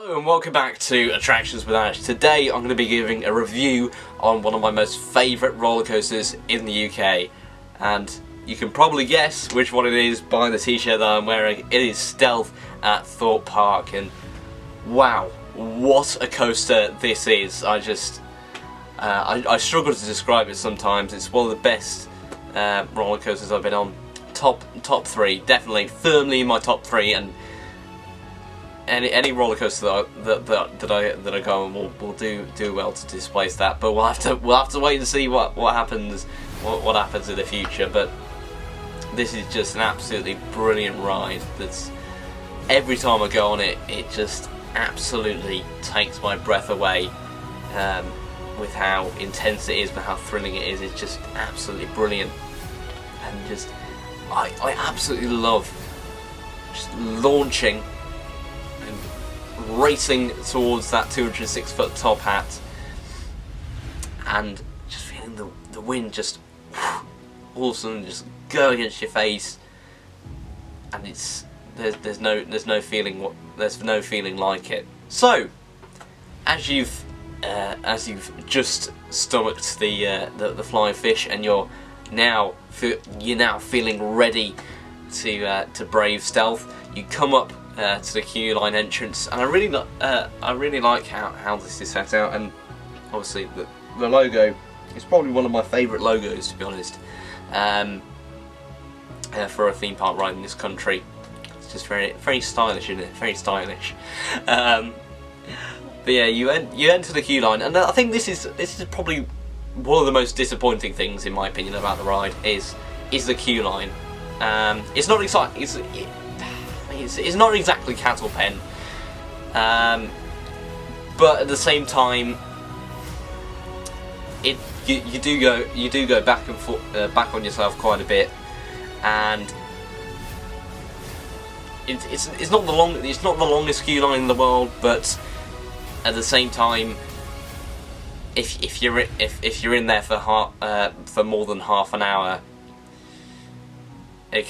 Hello and welcome back to Attractions with Ash. Today I'm going to be giving a review on one of my most favourite roller coasters in the UK, and you can probably guess which one it is by the t-shirt that I'm wearing. It is Stealth at Thorpe Park, and wow, what a coaster this is. I struggle to describe it sometimes. It's one of the best roller coasters I've been on. Top three, definitely, firmly in my top three, and any roller coaster that I go on will do well to displace that. But we'll have to wait and see what happens in the future. But this is just an absolutely brilliant ride. That's every time I go on it, it just absolutely takes my breath away with how intense it is, but how thrilling it is. It's just absolutely brilliant, and just I absolutely love just launching and racing towards that 206-foot top hat, and just feeling the wind just all of a sudden just go against your face, and there's no feeling like it. So as you've just stomached the flying fish, and you're now feeling ready to brave Stealth, you come up to the queue line entrance, and I really like how this is set out, and obviously the logo is probably one of my favourite logos, to be honest, for a theme park ride in this country. It's just very stylish, isn't it? Very stylish. But yeah, you enter the queue line, and I think this is probably one of the most disappointing things, in my opinion, about the ride is the queue line. It's not exciting. It's not exactly cattle pen, but at the same time, you do go back and forth, back on yourself quite a bit, and it's not the longest queue line in the world, but at the same time, if you're in there for more than half an hour, it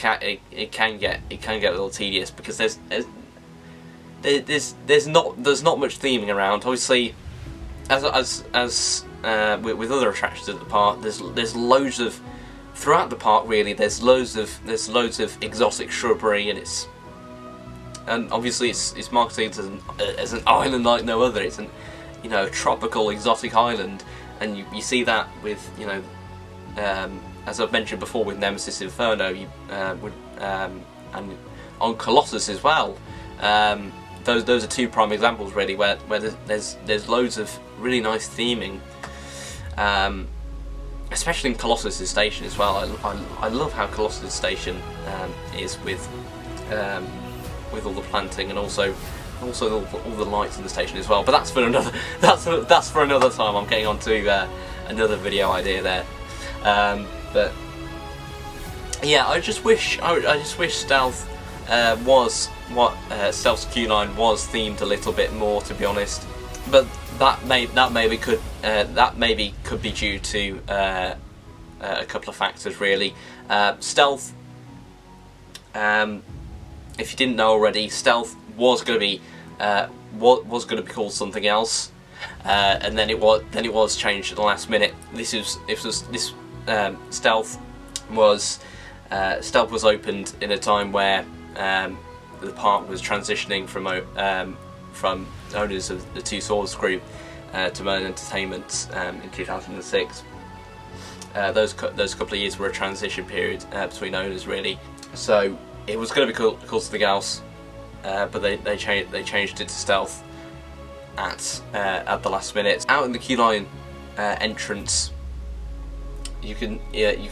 can get a little tedious, because there's not much theming around. Obviously, as with other attractions at the park, there's loads of, throughout the park really, there's loads of exotic shrubbery, and obviously it's marketed as an island like no other. It's a tropical exotic island, and you see that with as I've mentioned before, with Nemesis Inferno, and on Colossus as well. Those are two prime examples really, where there's loads of really nice theming, especially in Colossus' station as well. I love how Colossus' station is with all the planting, and also all the lights in the station as well. But that's for another time. I'm getting on to another video idea there. But yeah, I just wish Stealth Stealth's queue line was themed a little bit more, to be honest. But that maybe could be due to a couple of factors really. Stealth, if you didn't know already, Stealth was going to be called something else, and then it was changed at the last minute. Stealth was opened in a time where the park was transitioning from owners of the Two Swords Group to Merlin Entertainment in 2006. Those couple of years were a transition period between owners really. So it was going to be called something else, but they changed it to Stealth at the last minute. Out in the queue line entrance, you can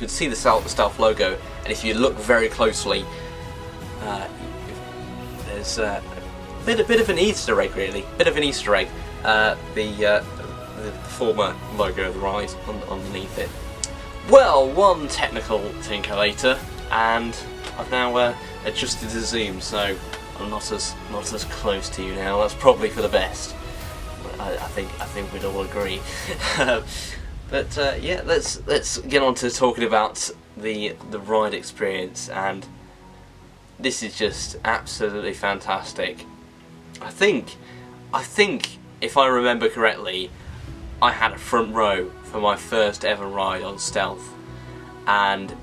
see the Stealth logo, and if you look very closely, there's a bit of an Easter egg really. The former logo of the ride underneath it. Well, one technical tinker later, and I've now adjusted the zoom, so I'm not as close to you now. That's probably for the best. I think we'd all agree. But yeah, let's get on to talking about the ride experience, and this is just absolutely fantastic. I think I think, if I remember correctly, I had a front row for my first ever ride on Stealth, and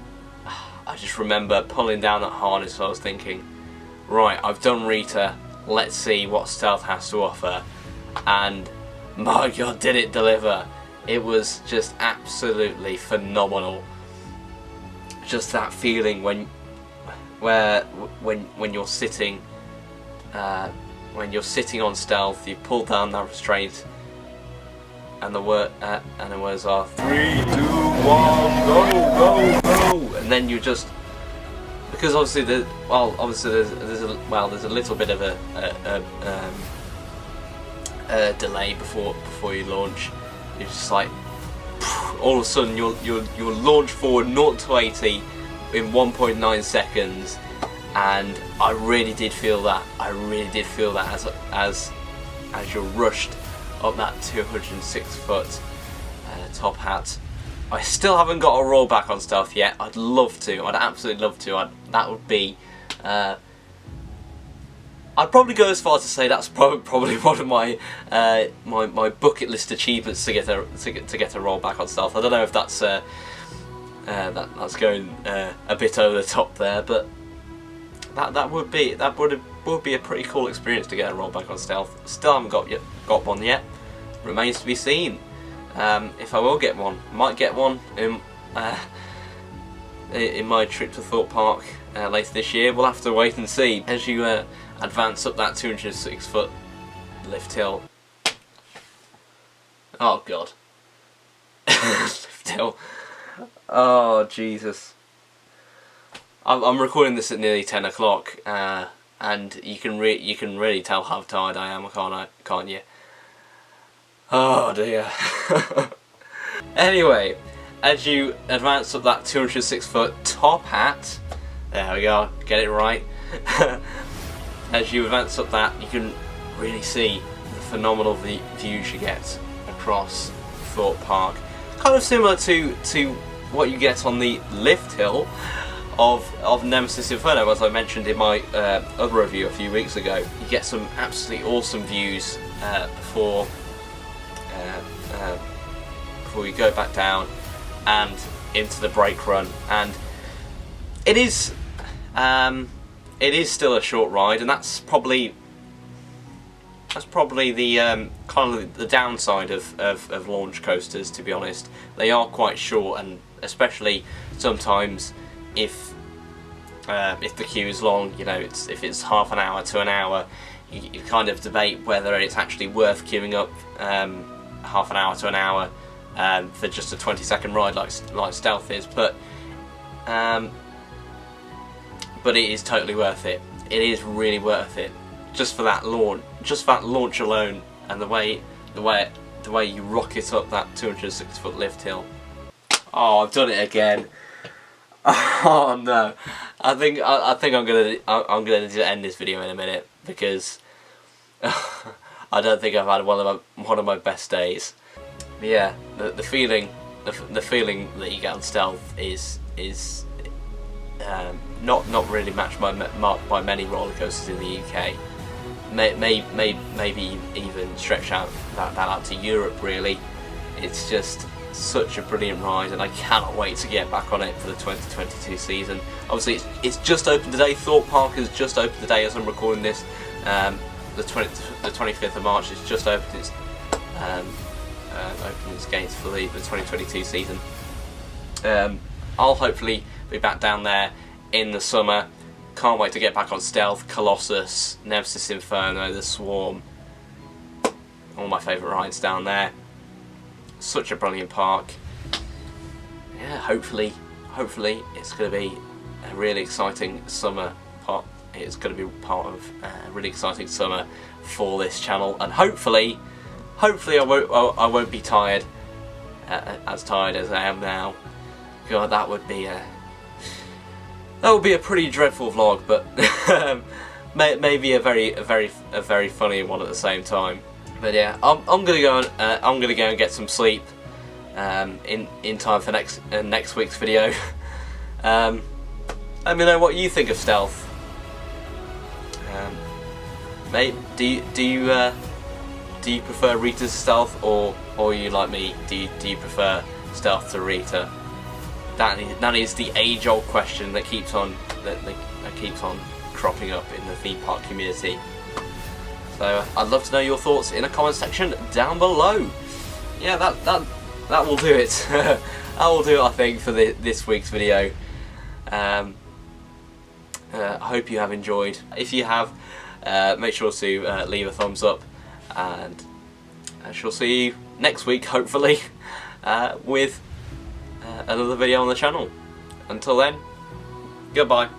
I just remember pulling down that harness. I was thinking, right, I've done Rita, let's see what Stealth has to offer, and my god, did it deliver. It was just absolutely phenomenal. Just that feeling when you're sitting on Stealth, you pull down that restraint, and the words are 3, 2, 1, go, go, go, and then you just, because obviously there's a little bit of a delay before you launch. You're just like, all of a sudden you'll launch forward 0 to 80 in 1.9 seconds, and I really did feel that. I really did feel that as you're rushed up that 206 foot top hat. I still haven't got a rollback on Stealth yet. I'd love to. I'd absolutely love to. That would be. I'd probably go as far to say that's probably one of my my bucket list achievements to get a rollback on Stealth. I don't know if that's that's going a bit over the top there, but that would be a pretty cool experience to get a rollback on Stealth. Still haven't got one yet. Remains to be seen. If I will get one, might get one in my trip to Thorpe Park later this year. We'll have to wait and see as you advance up that 206 foot lift hill. Oh god. Lift hill. Oh Jesus. I'm recording this at nearly 10 o'clock, and you can really tell how tired I am, can't you? Oh dear. Anyway, as you advance up that 206 foot top hat, there we go, get it right. As you advance up that, you can really see the phenomenal views you get across Thorpe Park. Kind of similar to what you get on the lift hill of Nemesis Inferno, as I mentioned in my other review a few weeks ago. You get some absolutely awesome views before you go back down and into the brake run, and it is still a short ride, and that's probably the kind of the downside of launch coasters, to be honest. They are quite short, and especially sometimes if the queue is long, you know, if it's half an hour to an hour, you kind of debate whether it's actually worth queuing up half an hour to an hour for just a 20-second ride like Stealth is, but it is totally worth it. It is really worth it, just for that launch alone, and the way you rocket up that 206 foot lift hill. Oh, I've done it again. Oh no! I think I'm gonna end this video in a minute, because I don't think I've had one of my best days. But yeah, the feeling that you get on Stealth is not really matched by many roller coasters in the UK. Maybe even stretch that out to Europe. Really, it's just such a brilliant ride, and I cannot wait to get back on it for the 2022 season. Obviously, it's just opened today. Thorpe Park has just opened today as I'm recording this. The 25th of March has just opened its gates for the 2022 season. I'll hopefully be back down there in the summer. Can't wait to get back on Stealth, Colossus, Nemesis Inferno, the Swarm. All my favourite rides down there. Such a brilliant park. Yeah, hopefully it's going to be a really exciting summer. It's going to be part of a really exciting summer for this channel, and hopefully I won't be tired, as tired as I am now. God, that would be a pretty dreadful vlog, but maybe a very funny one at the same time. But yeah, I'm gonna go and get some sleep in time for next week's video. Let me know what you think of Stealth. Mate, do you prefer Rita to Stealth, or you like me? Do you prefer Stealth to Rita? That is the age-old question that keeps on cropping up in the theme park community. So I'd love to know your thoughts in the comment section down below. Yeah, that will do it. That will do it, I think, for this week's video. I hope you have enjoyed. If you have, make sure to leave a thumbs up, and I shall see you next week, hopefully, with another video on the channel. Until then, goodbye.